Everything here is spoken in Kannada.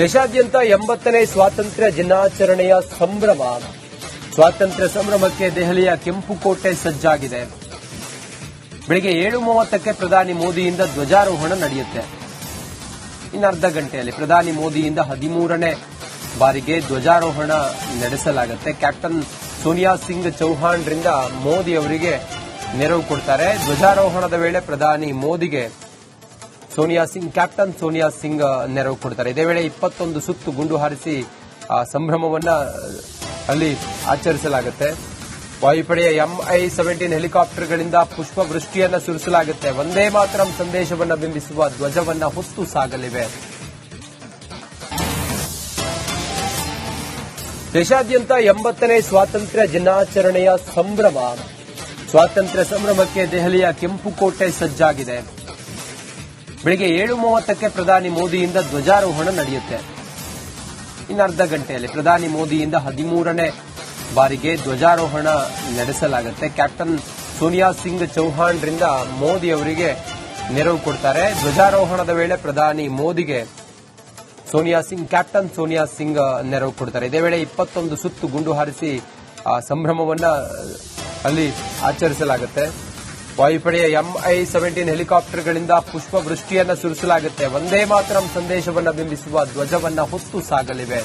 ದೇಶಾದ್ಯಂತ 80ನೇ ಸ್ವಾತಂತ್ರ್ಯ ದಿನಾಚರಣೆಯ ಸಂಭ್ರಮ. ಸ್ವಾತಂತ್ರ್ಯ ಸಂಭ್ರಮಕ್ಕೆ ದೆಹಲಿಯ ಕೆಂಪುಕೋಟೆ ಸಜ್ಜಾಗಿದೆ. ಬೆಳಗ್ಗೆ 7:30ಕ್ಕೆ ಪ್ರಧಾನಿ ಮೋದಿಯಿಂದ ಧ್ವಜಾರೋಹಣ ನಡೆಯುತ್ತೆ. ಇನ್ನು ಅರ್ಧ ಗಂಟೆಯಲ್ಲಿ ಪ್ರಧಾನಿ ಮೋದಿಯಿಂದ 13ನೇ ಬಾರಿಗೆ ಧ್ವಜಾರೋಹಣ ನಡೆಸಲಾಗುತ್ತೆ. ಕ್ಯಾಪ್ಟನ್ ಸೋನಿಯಾ ಸಿಂಗ್ ಚೌಹಾಣ್ರಿಂದ ಮೋದಿ ಅವರಿಗೆ ನೆರವು ಕೊಡ್ತಾರೆ. ಧ್ವಜಾರೋಹಣದ ವೇಳೆ ಪ್ರಧಾನಿ ಮೋದಿಗೆ ಕ್ಯಾಪ್ಟನ್ ಸೋನಿಯಾ ಸಿಂಗ್ ನೆರವು ಕೊಡ್ತಾರೆ. ಇದೇ ವೇಳೆ 21 ಸುತ್ತು ಗುಂಡು ಹಾರಿಸಿ ಸಂಭ್ರಮವನ್ನ ಅಲ್ಲಿ ಆಚರಿಸಲಾಗುತ್ತೆ. ವಾಯುಪಡೆಯ MI-17 ಹೆಲಿಕಾಪ್ಟರ್ಗಳಿಂದ ಪುಷ್ಪವೃಷ್ಟಿಯನ್ನ ಸುರಿಸಲಾಗುತ್ತೆ. ವಂದೇ ಮಾತರಂ ಸಂದೇಶವನ್ನ ಬಿಂಬಿಸುವ ಧ್ವಜವನ್ನ ಹೊತ್ತು ಸಾಗಲಿವೆ. ದೇಶಾದ್ಯಂತ 80ನೇ ಸ್ವಾತಂತ್ರ್ಯ ದಿನಾಚರಣೆಯ ಸಂಭ್ರಮ. ಸ್ವಾತಂತ್ರ್ಯ ಸಂಭ್ರಮಕ್ಕೆ ದೆಹಲಿಯ ಕೆಂಪುಕೋಟೆ ಸಜ್ಜಾಗಿದೆ. ಬೆಳಗ್ಗೆ 7:30ಕ್ಕೆ ಪ್ರಧಾನಿ ಮೋದಿಯಿಂದ ಧ್ವಜಾರೋಹಣ ನಡೆಯುತ್ತೆ. ಇನ್ನು ಅರ್ಧ ಗಂಟೆಯಲ್ಲಿ ಪ್ರಧಾನಿ ಮೋದಿಯಿಂದ 13ನೇ ಬಾರಿಗೆ ಧ್ವಜಾರೋಹಣ ನಡೆಸಲಾಗುತ್ತೆ. ಕ್ಯಾಪ್ಟನ್ ಸೋನಿಯಾ ಸಿಂಗ್ ಚೌಹಾಣ್ರಿಂದ ಮೋದಿ ಅವರಿಗೆ ನೆರವು ಕೊಡ್ತಾರೆ. ಧ್ವಜಾರೋಹಣದ ವೇಳೆ ಪ್ರಧಾನಿ ಮೋದಿಗೆ ಕ್ಯಾಪ್ಟನ್ ಸೋನಿಯಾ ಸಿಂಗ್ ನೆರವು ಕೊಡ್ತಾರೆ. ಇದೇ ವೇಳೆ 21 ಸುತ್ತು ಗುಂಡು ಹಾರಿಸಿ ಸಂಭ್ರಮವನ್ನ ಅಲ್ಲಿ ಆಚರಿಸಲಾಗುತ್ತೆ. ವಾಯುಪಡೆಯ MI-17 ಹೆಲಿಕಾಪ್ಟರ್ಗಳಿಂದ ಪುಷ್ಪವೃಷ್ಟಿಯನ್ನ ಸುರಿಸಲಾಗುತ್ತೆ. ವಂದೇ ಮಾತರಂ ಸಂದೇಶವನ್ನ ಬಿಂಬಿಸುವ ಧ್ವಜವನ್ನ ಹೊತ್ತು ಸಾಗಲಿವೆ.